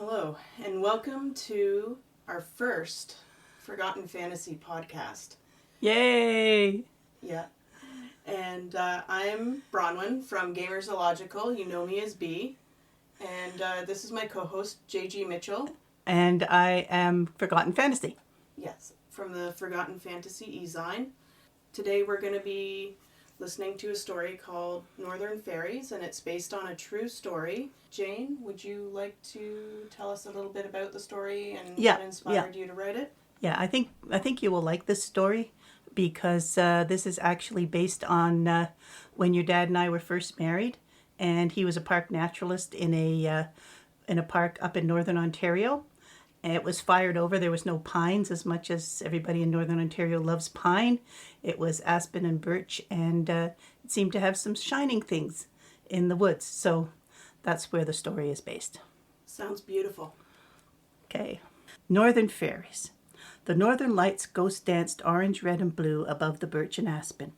Hello, and welcome to our first Forgotten Fantasy podcast. Yay! Yeah. And I'm Bronwyn from Gamers Illogical. You know me as B. And this is my co-host, J.G. Mitchell. And I am Forgotten Fantasy. Yes, from the Forgotten Fantasy e-zine. Today we're going to be listening to a story called Northern Fairies, and it's based on a true story. Jane, would you like to tell us a little bit about the story and what inspired you to write it? Yeah, I think you will like this story because this is actually based on when your dad and I were first married, and he was a park naturalist in a park up in Northern Ontario. And it was fired over. There was no pines, as much as everybody in Northern Ontario loves pine. It was aspen and birch, and it seemed to have some shining things in the woods. So that's where the story is based. Sounds beautiful. Okay. Northern Fairies. The northern lights ghost danced orange, red, and blue above the birch and aspen.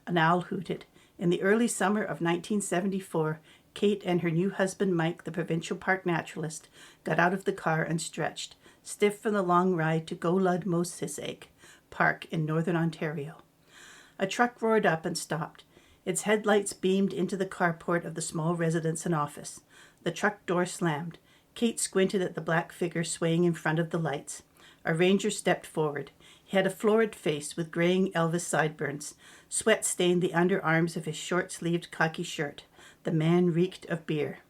An owl hooted. In the early summer of 1974, Kate and her new husband Mike, the provincial park naturalist, got out of the car and stretched, stiff from the long ride to Geow-lud-mo-sis-eg Park in Northern Ontario. A truck roared up and stopped. Its headlights beamed into the carport of the small residence and office. The truck door slammed. Kate squinted at the black figure swaying in front of the lights. A ranger stepped forward. He had a florid face with graying Elvis sideburns. Sweat stained the underarms of his short-sleeved khaki shirt. The man reeked of beer.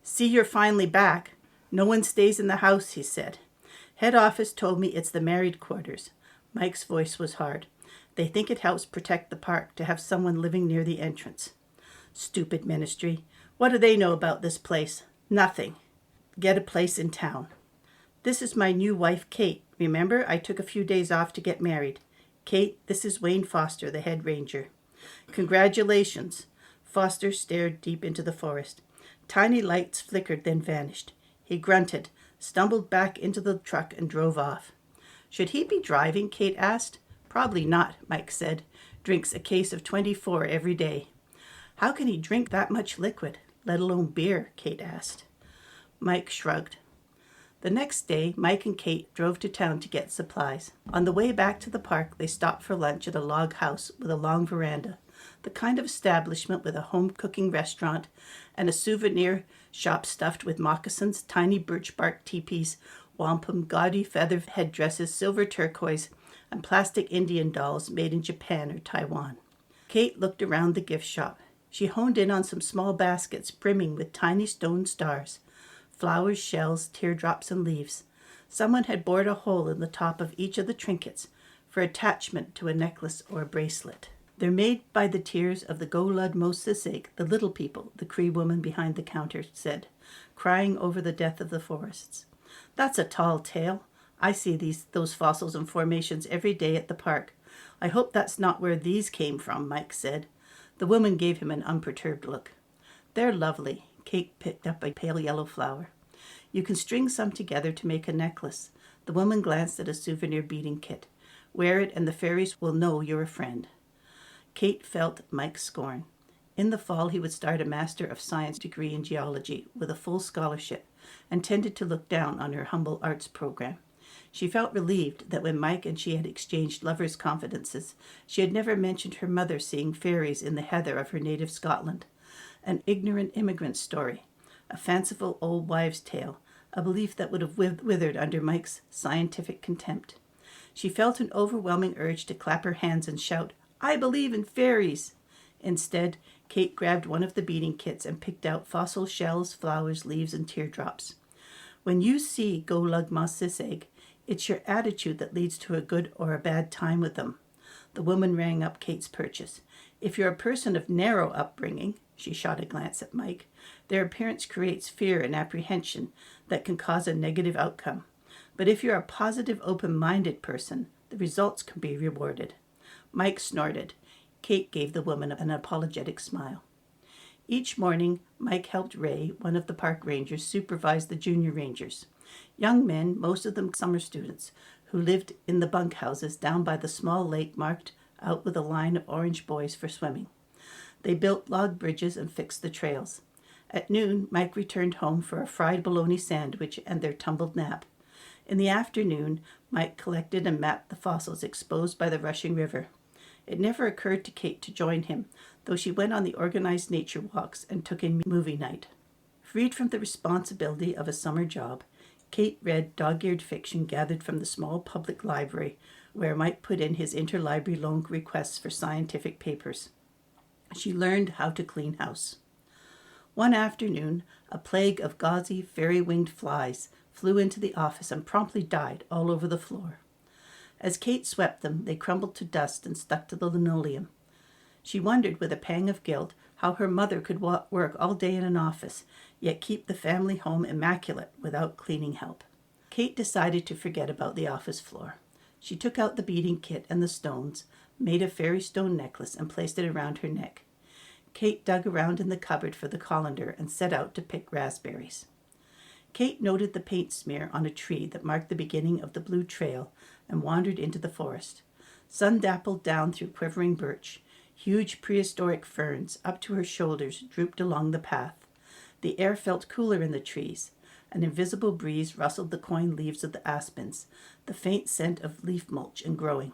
"See, you're finally back. No one stays in the house," he said. "Head office told me it's the married quarters." Mike's voice was hard. "They think it helps protect the park to have someone living near the entrance." "Stupid ministry. What do they know about this place? Nothing. Get a place in town." "This is my new wife, Kate. Remember, I took a few days off to get married. Kate, this is Wayne Foster, the head ranger." "Congratulations." Foster stared deep into the forest. Tiny lights flickered, then vanished. He grunted, stumbled back into the truck, and drove off. "Should he be driving?" Kate asked. "Probably not," Mike said. "Drinks a case of 24 every day." "How can he drink that much liquid, let alone beer?" Kate asked. Mike shrugged. The next day, Mike and Kate drove to town to get supplies. On the way back to the park, they stopped for lunch at a log house with a long veranda, the kind of establishment with a home-cooking restaurant and a souvenir shop stuffed with moccasins, tiny birch-bark teepees, wampum, gaudy feather headdresses, silver turquoise, and plastic Indian dolls made in Japan or Taiwan. Kate looked around the gift shop. She honed in on some small baskets brimming with tiny stone stars, flowers, shells, teardrops, and leaves. Someone had bored a hole in the top of each of the trinkets for attachment to a necklace or a bracelet. "They're made by the tears of the Geow-lud-mo-sis-eg, the little people," the Cree woman behind the counter said, crying over the death of the forests. "That's a tall tale. I see those fossils and formations every day at the park. I hope that's not where these came from," Mike said. The woman gave him an unperturbed look. "They're lovely." Kate picked up a pale yellow flower. "You can string some together to make a necklace." The woman glanced at a souvenir beading kit. "Wear it and the fairies will know you're a friend." Kate felt Mike's scorn. In the fall, he would start a Master of Science degree in geology with a full scholarship, and tended to look down on her humble arts program. She felt relieved that when Mike and she had exchanged lovers' confidences, she had never mentioned her mother seeing fairies in the heather of her native Scotland. An ignorant immigrant story, a fanciful old wives' tale, a belief that would have withered under Mike's scientific contempt. She felt an overwhelming urge to clap her hands and shout, "I believe in fairies!" Instead, Kate grabbed one of the beading kits and picked out fossil shells, flowers, leaves, and teardrops. "When you see Geow-lud-mo-sis-eg, it's your attitude that leads to a good or a bad time with them." The woman rang up Kate's purchase. "If you're a person of narrow upbringing," she shot a glance at Mike, "their appearance creates fear and apprehension that can cause a negative outcome. But if you're a positive, open-minded person, the results can be rewarded." Mike snorted. Kate gave the woman an apologetic smile. Each morning, Mike helped Ray, one of the park rangers, supervise the junior rangers. Young men, most of them summer students, who lived in the bunkhouses down by the small lake marked out with a line of orange boys for swimming. They built log bridges and fixed the trails. At noon, Mike returned home for a fried bologna sandwich and their tumbled nap. In the afternoon, Mike collected and mapped the fossils exposed by the rushing river. It never occurred to Kate to join him, though she went on the organized nature walks and took in movie night. Freed from the responsibility of a summer job, Kate read dog-eared fiction gathered from the small public library where Mike put in his interlibrary loan requests for scientific papers. She learned how to clean house. One afternoon, a plague of gauzy, fairy-winged flies flew into the office and promptly died all over the floor. As Kate swept them, they crumbled to dust and stuck to the linoleum. She wondered with a pang of guilt how her mother could work all day in an office, yet keep the family home immaculate without cleaning help. Kate decided to forget about the office floor. She took out the beading kit and the stones, made a fairy stone necklace, and placed it around her neck. Kate dug around in the cupboard for the colander and set out to pick raspberries. Kate noted the paint smear on a tree that marked the beginning of the blue trail and wandered into the forest. Sun dappled down through quivering birch. Huge prehistoric ferns, up to her shoulders, drooped along the path. The air felt cooler in the trees. An invisible breeze rustled the coin leaves of the aspens, the faint scent of leaf mulch and growing.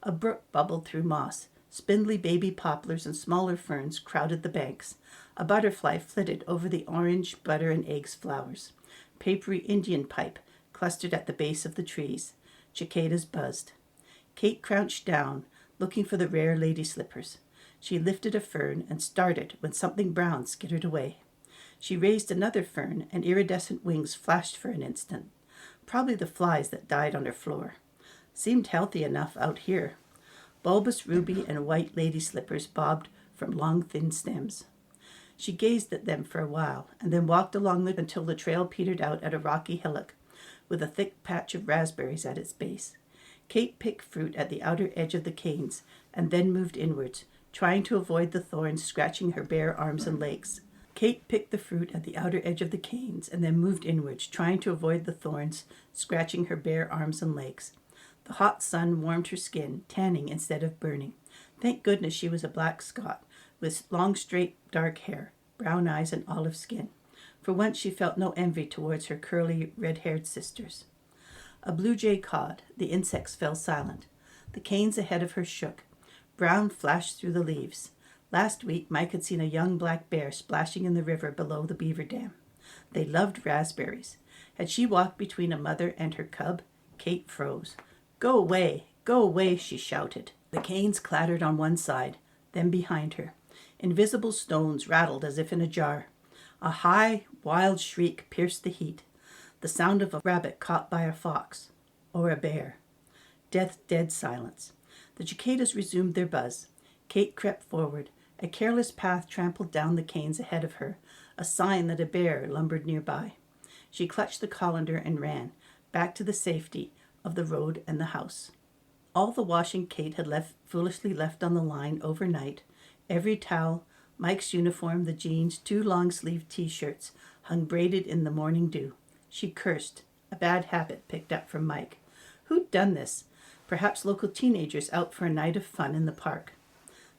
A brook bubbled through moss. Spindly baby poplars and smaller ferns crowded the banks. A butterfly flitted over the orange butter and eggs flowers. Papery Indian pipe clustered at the base of the trees. Cicadas buzzed. Kate crouched down, looking for the rare lady slippers. She lifted a fern and started when something brown skittered away. She raised another fern, and iridescent wings flashed for an instant. Probably the flies that died on her floor. Seemed healthy enough out here. Bulbous ruby and white lady slippers bobbed from long, thin stems. She gazed at them for a while, and then walked along until the trail petered out at a rocky hillock, with a thick patch of raspberries at its base. Kate picked fruit at the outer edge of the canes, and then moved inwards, trying to avoid the thorns scratching her bare arms and legs. Kate picked the fruit at the outer edge of the canes, and then moved inwards, trying to avoid the thorns scratching her bare arms and legs. The hot sun warmed her skin, tanning instead of burning. Thank goodness she was a black Scot, with long, straight, dark hair, brown eyes, and olive skin. For once she felt no envy towards her curly, red-haired sisters. A blue jay cawed. The insects fell silent. The canes ahead of her shook. Brown flashed through the leaves. Last week, Mike had seen a young black bear splashing in the river below the beaver dam. They loved raspberries. Had she walked between a mother and her cub? Kate froze. Go away, she shouted. The canes clattered on one side, then behind her. Invisible stones rattled as if in a jar. A high, wild shriek pierced the heat. The sound of a rabbit caught by a fox, or a bear. Dead silence. The cicadas resumed their buzz. Kate crept forward. A careless path trampled down the canes ahead of her, a sign that a bear lumbered nearby. She clutched the colander and ran, back to the safety of the road and the house. All the washing Kate had foolishly left on the line overnight, every towel, Mike's uniform, the jeans, 2 long-sleeved T-shirts, hung braided in the morning dew. She cursed, a bad habit picked up from Mike. Who'd done this? Perhaps local teenagers out for a night of fun in the park.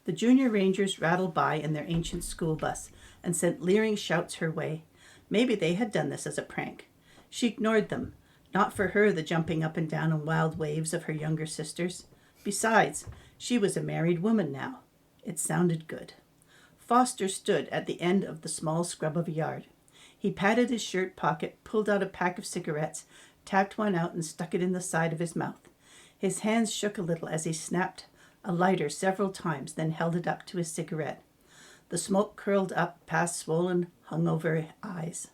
The junior rangers rattled by in their ancient school bus and sent leering shouts her way. Maybe they had done this as a prank. She ignored them. Not for her the jumping up and down in wild waves of her younger sisters. Besides, she was a married woman now. It sounded good. Foster stood at the end of the small scrub of a yard. He patted his shirt pocket, pulled out a pack of cigarettes, tapped one out and stuck it in the side of his mouth. His hands shook a little as he snapped a lighter several times, then held it up to his cigarette. The smoke curled up past swollen, hungover eyes.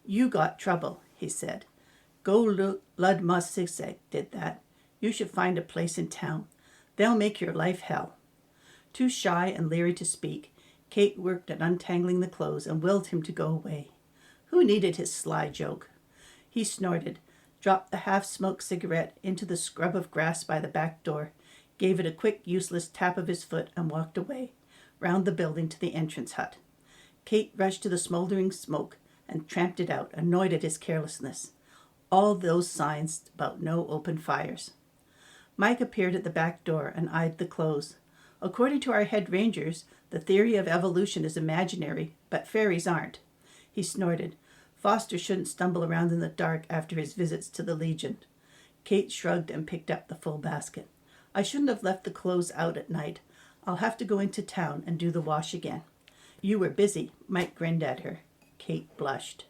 You got trouble, he said. Geow-lud-mo-sis-eg did that. You should find a place in town. They'll make your life hell. Too shy and leery to speak, Kate worked at untangling the clothes and willed him to go away. Who needed his sly joke? He snorted, dropped the half-smoked cigarette into the scrub of grass by the back door, gave it a quick, useless tap of his foot, and walked away, round the building to the entrance hut. Kate rushed to the smoldering smoke and tramped it out, annoyed at his carelessness. All those signs about no open fires. Mike appeared at the back door and eyed the clothes. According to our head rangers, The theory of evolution is imaginary, but fairies aren't. He snorted. Foster shouldn't stumble around in the dark after his visits to the Legion. Kate shrugged and picked up the full basket. I shouldn't have left the clothes out at night. I'll have to go into town and do the wash again. You were busy. Mike grinned at her. Kate blushed.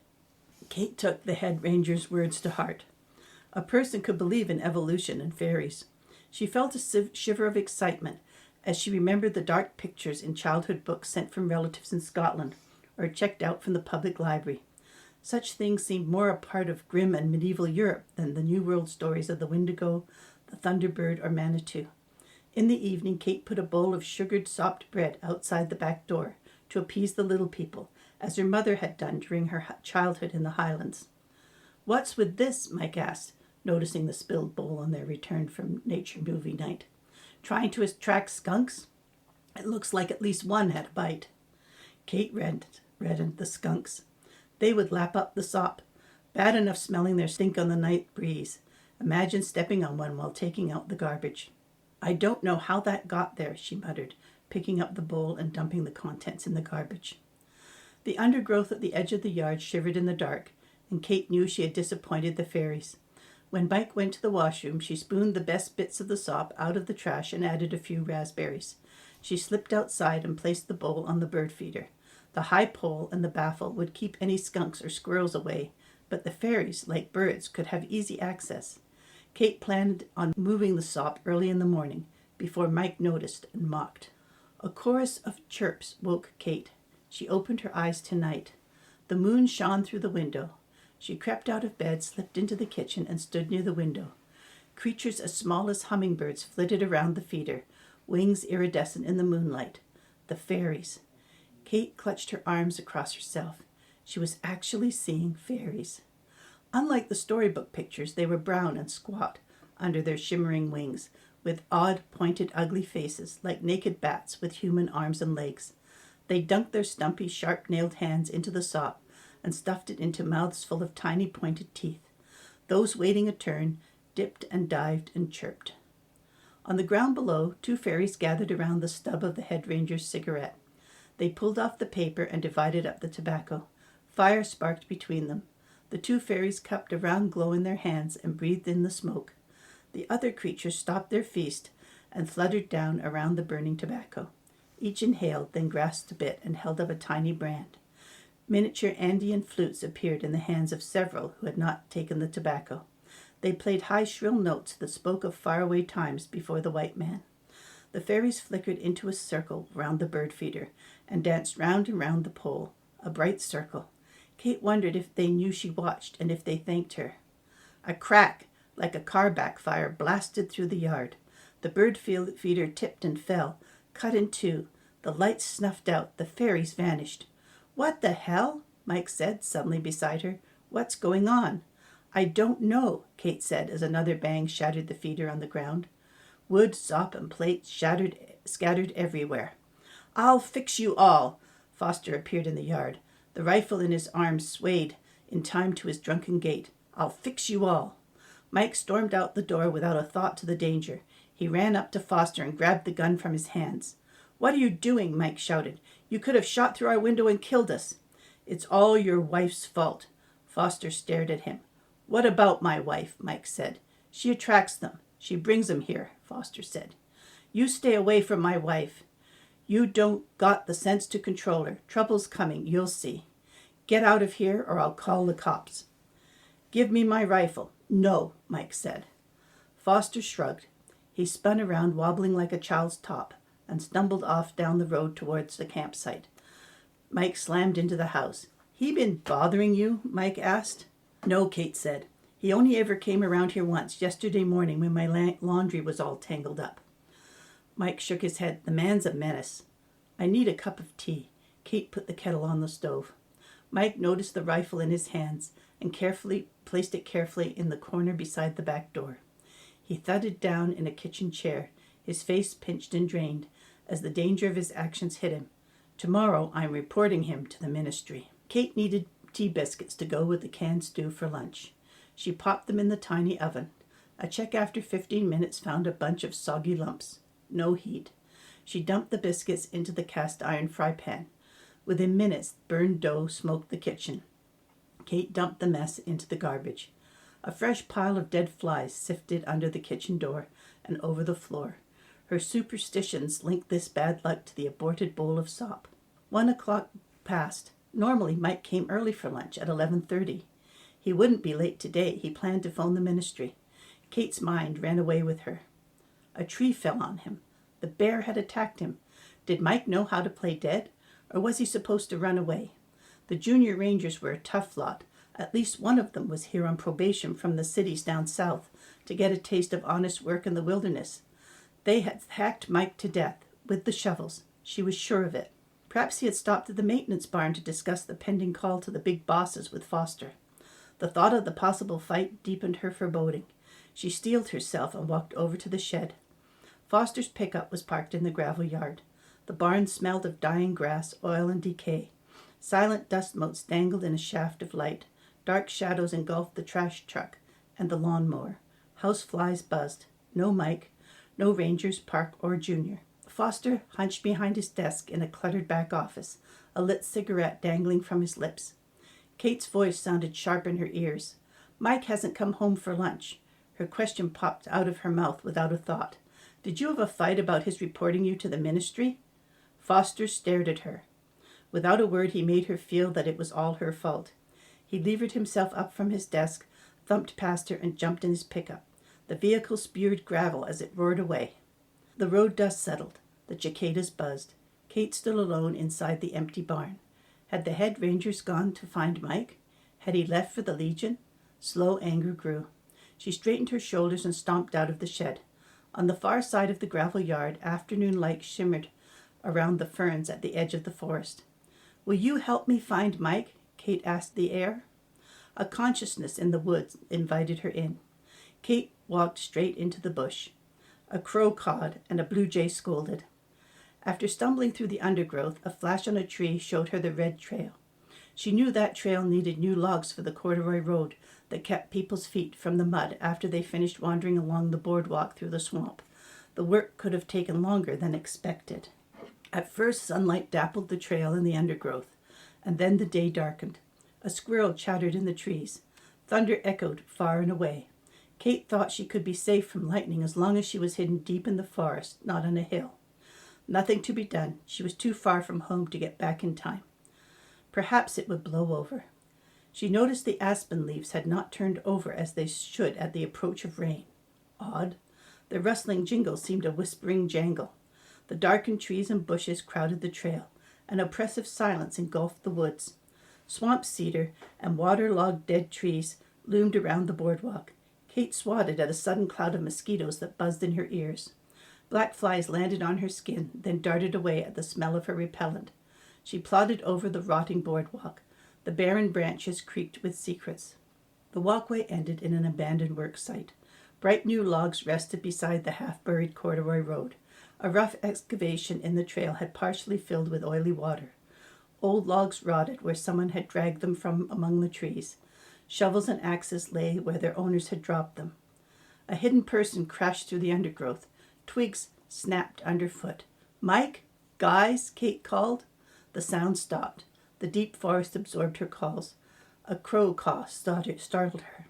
Kate took the head ranger's words to heart. A person could believe in evolution and fairies. She felt a shiver of excitement as she remembered the dark pictures in childhood books sent from relatives in Scotland or checked out from the public library. Such things seemed more a part of grim and medieval Europe than the New World stories of the Wendigo, the Thunderbird, or Manitou. In the evening, Kate put a bowl of sugared sopped bread outside the back door to appease the little people, as her mother had done during her childhood in the Highlands. "What's with this?" Mike asked, noticing the spilled bowl on their return from nature movie night. "Trying to attract skunks? It looks like at least one had a bite." Kate reddened. The skunks. They would lap up the sop. Bad enough smelling their stink on the night breeze. Imagine stepping on one while taking out the garbage. "I don't know how that got there," she muttered, picking up the bowl and dumping the contents in the garbage. The undergrowth at the edge of the yard shivered in the dark, and Kate knew she had disappointed the fairies. When Mike went to the washroom, she spooned the best bits of the sop out of the trash and added a few raspberries. She slipped outside and placed the bowl on the bird feeder. The high pole and the baffle would keep any skunks or squirrels away, but the fairies, like birds, could have easy access. Kate planned on moving the sop early in the morning, before Mike noticed and mocked. A chorus of chirps woke Kate. She opened her eyes to night. The moon shone through the window. She crept out of bed, slipped into the kitchen, and stood near the window. Creatures as small as hummingbirds flitted around the feeder, wings iridescent in the moonlight. The fairies. Kate clutched her arms across herself. She was actually seeing fairies. Unlike the storybook pictures, they were brown and squat under their shimmering wings, with odd, pointed, ugly faces, like naked bats with human arms and legs. They dunked their stumpy, sharp-nailed hands into the sop and stuffed it into mouths full of tiny, pointed teeth. Those waiting a turn dipped and dived and chirped. On the ground below, two fairies gathered around the stub of the head ranger's cigarette. They pulled off the paper and divided up the tobacco. Fire sparked between them. The two fairies cupped a round glow in their hands and breathed in the smoke. The other creatures stopped their feast and fluttered down around the burning tobacco. Each inhaled, then grasped a bit and held up a tiny brand. Miniature Andean flutes appeared in the hands of several who had not taken the tobacco. They played high, shrill notes that spoke of faraway times before the white man. The fairies flickered into a circle round the bird feeder and danced round and round the pole, a bright circle. Kate wondered if they knew she watched and if they thanked her. A crack, like a car backfire, blasted through the yard. The bird feeder tipped and fell, cut in two. The lights snuffed out. The fairies vanished. "What the hell?" Mike said, suddenly beside her. "What's going on?" "I don't know," Kate said as another bang shattered the feeder on the ground. Wood, sop, and plates scattered everywhere. "I'll fix you all!" Foster appeared in the yard. The rifle in his arms swayed in time to his drunken gait. "I'll fix you all!" Mike stormed out the door without a thought to the danger. He ran up to Foster and grabbed the gun from his hands. "What are you doing?" Mike shouted. "You could have shot through our window and killed us." "It's all your wife's fault." Foster stared at him. "What about my wife?" Mike said. "She attracts them. She brings them here," Foster said. "You stay away from my wife. You don't got the sense to control her. Trouble's coming, you'll see. Get out of here or I'll call the cops." "Give me my rifle." "No," Mike said. Foster shrugged. He spun around, wobbling like a child's top, and stumbled off down the road towards the campsite. Mike slammed into the house. "He been bothering you?" Mike asked. "No," Kate said. "He only ever came around here once, yesterday morning when my laundry was all tangled up." Mike shook his head. "The man's a menace." "I need a cup of tea." Kate put the kettle on the stove. Mike noticed the rifle in his hands and placed it carefully in the corner beside the back door. He thudded down in a kitchen chair, his face pinched and drained, as the danger of his actions hit him. "Tomorrow I'm reporting him to the ministry." Kate needed tea biscuits to go with the canned stew for lunch. She popped them in the tiny oven. A check after 15 minutes found a bunch of soggy lumps. No heat. She dumped the biscuits into the cast-iron fry pan. Within minutes, burned dough smoked the kitchen. Kate dumped the mess into the garbage. A fresh pile of dead flies sifted under the kitchen door and over the floor. Her superstitions linked this bad luck to the aborted bowl of sop. 1 o'clock passed. Normally, Mike came early for lunch at 11:30. He wouldn't be late today. He planned to phone the ministry. Kate's mind ran away with her. A tree fell on him. The bear had attacked him. Did Mike know how to play dead, or was he supposed to run away? The junior rangers were a tough lot. At least one of them was here on probation from the cities down south to get a taste of honest work in the wilderness. They had hacked Mike to death with the shovels. She was sure of it. Perhaps he had stopped at the maintenance barn to discuss the pending call to the big bosses with Foster. The thought of the possible fight deepened her foreboding. She steeled herself and walked over to the shed. Foster's pickup was parked in the gravel yard. The barn smelled of dying grass, oil, and decay. Silent dust motes dangled in a shaft of light. Dark shadows engulfed the trash truck and the lawnmower. House flies buzzed. No Mike, no Rangers, Park, or Junior. Foster hunched behind his desk in a cluttered back office, a lit cigarette dangling from his lips. Kate's voice sounded sharp in her ears. Mike hasn't come home for lunch. Her question popped out of her mouth without a thought. Did you have a fight about his reporting you to the ministry? Foster stared at her. Without a word, he made her feel that it was all her fault. He levered himself up from his desk, thumped past her, and jumped in his pickup. The vehicle spewed gravel as it roared away. The road dust settled. The cicadas buzzed. Kate stood alone inside the empty barn. Had the head rangers gone to find Mike? Had he left for the Legion? Slow anger grew. She straightened her shoulders and stomped out of the shed. On the far side of the gravel yard, afternoon light shimmered around the ferns at the edge of the forest. Will you help me find Mike? Kate asked the air. A consciousness in the woods invited her in. Kate walked straight into the bush. A crow cawed and a blue jay scolded. After stumbling through the undergrowth, a flash on a tree showed her the red trail. She knew that trail needed new logs for the corduroy road that kept people's feet from the mud after they finished wandering along the boardwalk through the swamp. The work could have taken longer than expected. At first, sunlight dappled the trail in the undergrowth, and then the day darkened. A squirrel chattered in the trees. Thunder echoed far and away. Kate thought she could be safe from lightning as long as she was hidden deep in the forest, not on a hill. Nothing to be done. She was too far from home to get back in time. Perhaps it would blow over. She noticed the aspen leaves had not turned over as they should at the approach of rain. Odd. The rustling jingle seemed a whispering jangle. The darkened trees and bushes crowded the trail. An oppressive silence engulfed the woods. Swamp cedar and waterlogged dead trees loomed around the boardwalk. Kate swatted at a sudden cloud of mosquitoes that buzzed in her ears. Black flies landed on her skin, then darted away at the smell of her repellent. She plodded over the rotting boardwalk. The barren branches creaked with secrets. The walkway ended in an abandoned work site. Bright new logs rested beside the half-buried corduroy road. A rough excavation in the trail had partially filled with oily water. Old logs rotted where someone had dragged them from among the trees. Shovels and axes lay where their owners had dropped them. A hidden person crashed through the undergrowth. Twigs snapped underfoot. "Mike? Guys?" Kate called. The sound stopped. The deep forest absorbed her calls. A crow caw startled her.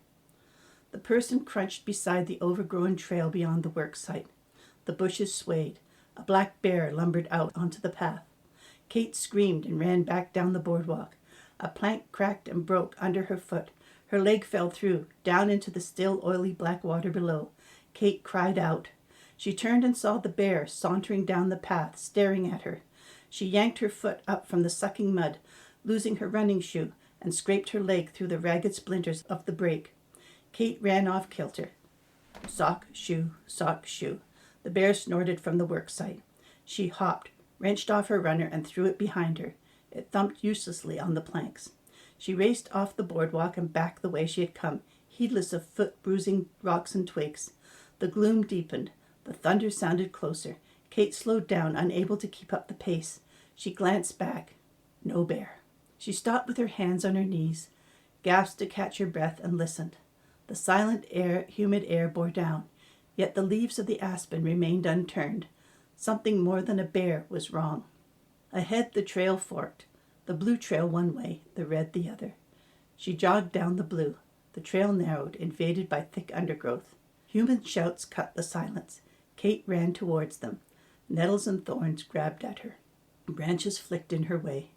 The person crunched beside the overgrown trail beyond the work site. The bushes swayed. A black bear lumbered out onto the path. Kate screamed and ran back down the boardwalk. A plank cracked and broke under her foot. Her leg fell through, down into the still oily black water below. Kate cried out. She turned and saw the bear sauntering down the path, staring at her. She yanked her foot up from the sucking mud, losing her running shoe, and scraped her leg through the ragged splinters of the brake. Kate ran off kilter. Sock, shoe, sock, shoe. The bear snorted from the work site. She hopped, wrenched off her runner, and threw it behind her. It thumped uselessly on the planks. She raced off the boardwalk and back the way she had come, heedless of foot-bruising rocks and twigs. The gloom deepened. The thunder sounded closer. Kate slowed down, unable to keep up the pace. She glanced back. No bear. She stopped with her hands on her knees, gasped to catch her breath, and listened. The silent air, humid air bore down, yet the leaves of the aspen remained unturned. Something more than a bear was wrong. Ahead the trail forked, the blue trail one way, the red the other. She jogged down the blue. The trail narrowed, invaded by thick undergrowth. Human shouts cut the silence. Kate ran towards them. Nettles and thorns grabbed at her. Branches flicked in her way.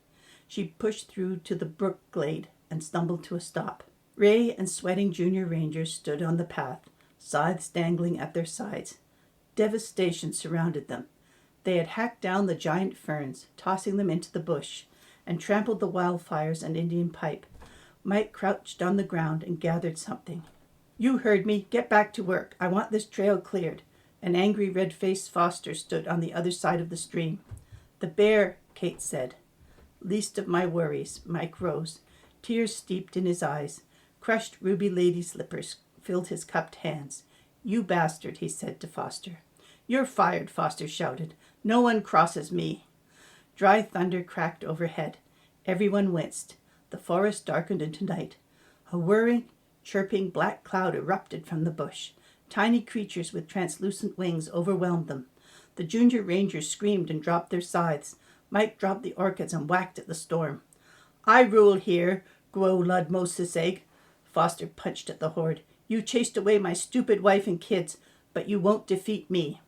She pushed through to the brook glade and stumbled to a stop. Ray and sweating junior rangers stood on the path, scythes dangling at their sides. Devastation surrounded them. They had hacked down the giant ferns, tossing them into the bush, and trampled the wildfires and Indian pipe. Mike crouched on the ground and gathered something. "You heard me. Get back to work. I want this trail cleared." An angry red-faced Foster stood on the other side of the stream. "The bear," Kate said. "Least of my worries." Mike rose. Tears steeped in his eyes. Crushed ruby lady slippers filled his cupped hands. "You bastard," he said to Foster. "You're fired," Foster shouted. "No one crosses me." Dry thunder cracked overhead. Everyone winced. The forest darkened into night. A whirring, chirping black cloud erupted from the bush. Tiny creatures with translucent wings overwhelmed them. The junior rangers screamed and dropped their scythes. Mike dropped the orchids and whacked at the storm. "I rule here, Geow-lud-mo-sis-eg." Foster punched at the horde. "You chased away my stupid wife and kids, but you won't defeat me."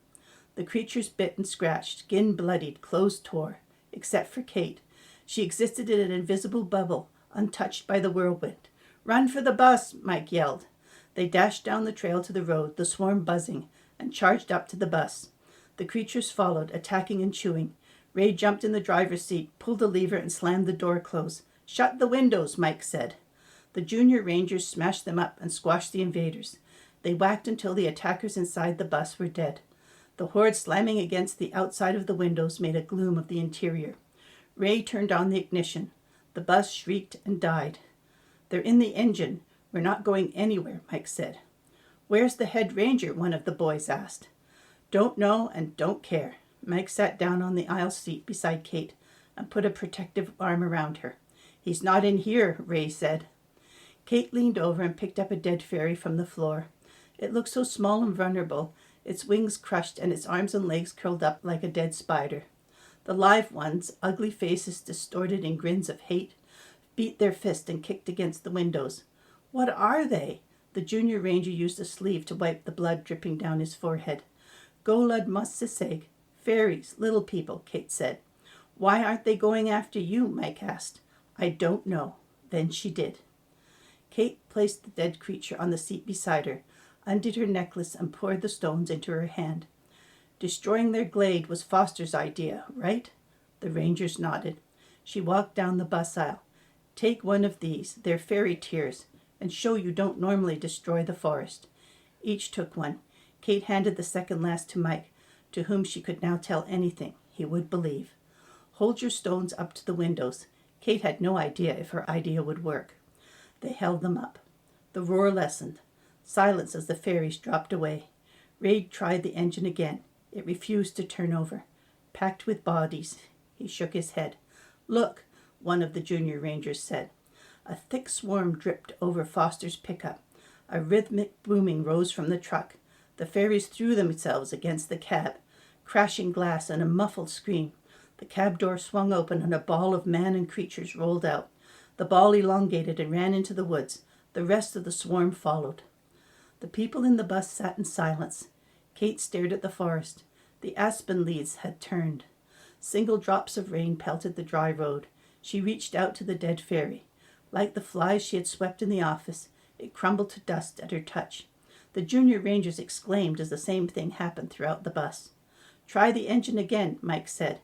The creatures bit and scratched, skin bloodied, clothes tore. Except for Kate. She existed in an invisible bubble, untouched by the whirlwind. "Run for the bus," Mike yelled. They dashed down the trail to the road, the swarm buzzing, and charged up to the bus. The creatures followed, attacking and chewing. Ray jumped in the driver's seat, pulled the lever, and slammed the door closed. "Shut the windows," Mike said. The junior rangers smashed them up and squashed the invaders. They whacked until the attackers inside the bus were dead. The horde slamming against the outside of the windows made a gloom of the interior. Ray turned on the ignition. The bus shrieked and died. "They're in the engine. We're not going anywhere," Mike said. "Where's the head ranger?" one of the boys asked. "Don't know and don't care." Mike sat down on the aisle seat beside Kate and put a protective arm around her. "He's not in here," Ray said. Kate leaned over and picked up a dead fairy from the floor. It looked so small and vulnerable, its wings crushed and its arms and legs curled up like a dead spider. The live ones, ugly faces distorted in grins of hate, beat their fists and kicked against the windows. "What are they?" The junior ranger used a sleeve to wipe the blood dripping down his forehead. "Geow-lud-mo-sis-eg. Fairies, little people," Kate said. "Why aren't they going after you?" Mike asked. "I don't know." Then she did. Kate placed the dead creature on the seat beside her, undid her necklace, and poured the stones into her hand. "Destroying their glade was Foster's idea, right?" The rangers nodded. She walked down the bus aisle. "Take one of these, they're fairy tears, and show you don't normally destroy the forest." Each took one. Kate handed the second last to Mike, to whom she could now tell anything. He would believe. "Hold your stones up to the windows." Kate had no idea if her idea would work. They held them up. The roar lessened. Silence as the fairies dropped away. Ray tried the engine again. It refused to turn over. Packed with bodies. He shook his head. "Look," one of the junior rangers said. A thick swarm dripped over Foster's pickup. A rhythmic booming rose from the truck. The fairies threw themselves against the cab, crashing glass and a muffled scream. The cab door swung open and a ball of man and creatures rolled out. The ball elongated and ran into the woods. The rest of the swarm followed. The people in the bus sat in silence. Kate stared at the forest. The aspen leaves had turned. Single drops of rain pelted the dry road. She reached out to the dead fairy. Like the flies she had swept in the office, it crumbled to dust at her touch. The junior rangers exclaimed as the same thing happened throughout the bus. "Try the engine again," Mike said.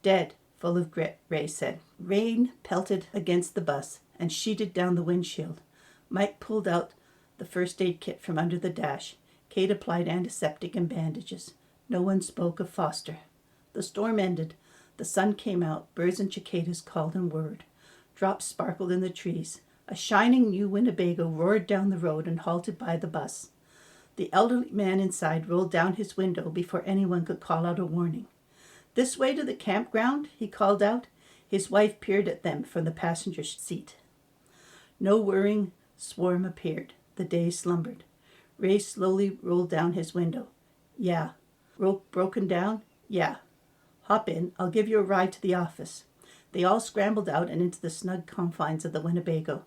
"Dead, full of grit," Ray said. Rain pelted against the bus and sheeted down the windshield. Mike pulled out the first aid kit from under the dash. Kate applied antiseptic and bandages. No one spoke of Foster. The storm ended. The sun came out. Birds and cicadas called and whirred. Drops sparkled in the trees. A shining new Winnebago roared down the road and halted by the bus. The elderly man inside rolled down his window before anyone could call out a warning. "This way to the campground?" he called out. His wife peered at them from the passenger seat. No whirring swarm appeared. The day slumbered. Ray slowly rolled down his window. "Yeah." "Broken down?" Yeah. Hop in. I'll give you a ride to the office. They all scrambled out and into the snug confines of the Winnebago.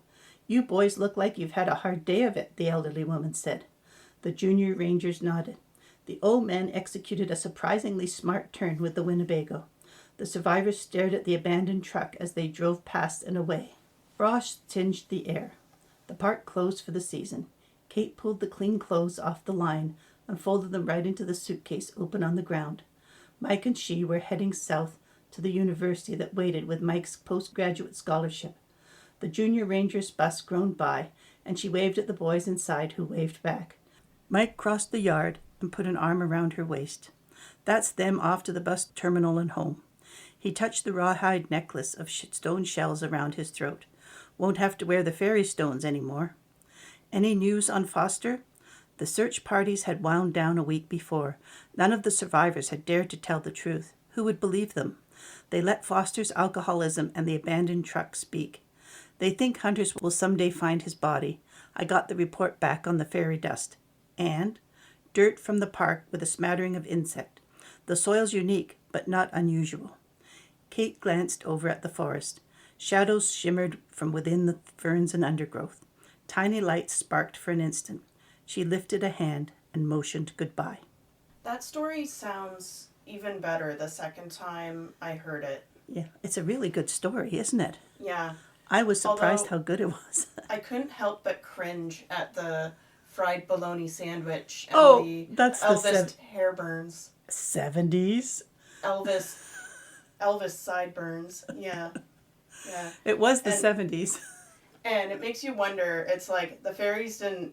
You boys look like you've had a hard day of it, the elderly woman said. The junior rangers nodded. The old man executed a surprisingly smart turn with the Winnebago. The survivors stared at the abandoned truck as they drove past and away. Frost tinged the air. The park closed for the season. Kate pulled the clean clothes off the line and folded them right into the suitcase open on the ground. Mike and she were heading south to the university that waited with Mike's postgraduate scholarship. The junior ranger's bus groaned by, and she waved at the boys inside, who waved back. Mike crossed the yard and put an arm around her waist. That's them off to the bus terminal and home. He touched the rawhide necklace of stone shells around his throat. Won't have to wear the fairy stones anymore. Any news on Foster? The search parties had wound down a week before. None of the survivors had dared to tell the truth. Who would believe them? They let Foster's alcoholism and the abandoned truck speak. They think hunters will someday find his body. I got the report back on the fairy dust. And dirt from the park with a smattering of insect. The soil's unique, but not unusual. Kate glanced over at the forest. Shadows shimmered from within the ferns and undergrowth. Tiny lights sparked for an instant. She lifted a hand and motioned goodbye. That story sounds even better the second time I heard it. Yeah, it's a really good story, isn't it? Yeah. I was surprised how good it was. I couldn't help but cringe at the fried bologna sandwich and the that's Elvis hair burns. 70s. Elvis sideburns. Yeah. Yeah. It was the 70s. And it makes you wonder, it's like the fairies didn't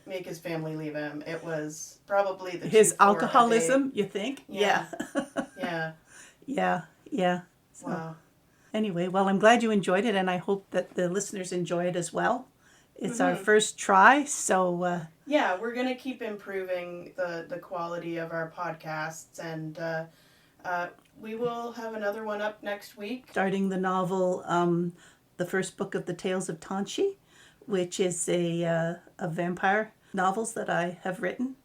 make his family leave him. It was probably his alcoholism, you think? Yeah. Yeah. Yeah. So, wow. Anyway, well, I'm glad you enjoyed it, and I hope that the listeners enjoy it as well. It's our first try, so... yeah, we're going to keep improving the quality of our podcasts, and we will have another one up next week. Starting the novel, the first book of the Tales of Tanshi, which is a vampire novels that I have written.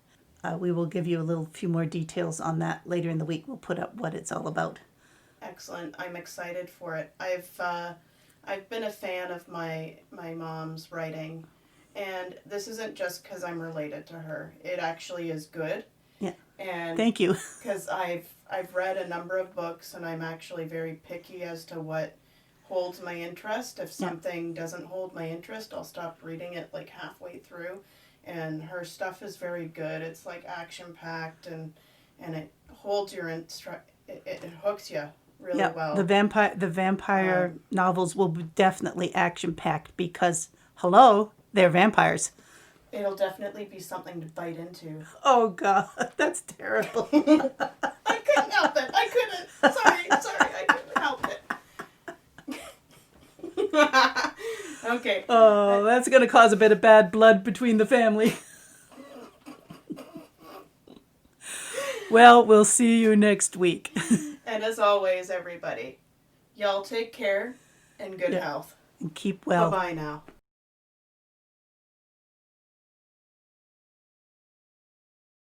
We will give you a few more details on that later in the week. We'll put up what it's all about. Excellent. I'm excited for it. I've been a fan of my mom's writing, and this isn't just because I'm related to her. It actually is good. Yeah. And thank you. Because I've read a number of books, and I'm actually very picky as to what holds my interest. If something doesn't hold my interest, I'll stop reading it like halfway through. And her stuff is very good. It's like action packed, and it holds your it hooks you really well. The vampire novels will be definitely action packed because hello, they're vampires. It'll definitely be something to bite into. Oh God, that's terrible. I couldn't help it. I couldn't. Sorry, I couldn't help it. Okay. Oh, that's going to cause a bit of bad blood between the family. Well, we'll see you next week. And as always, everybody, y'all take care and good health. And keep well. Bye-bye now.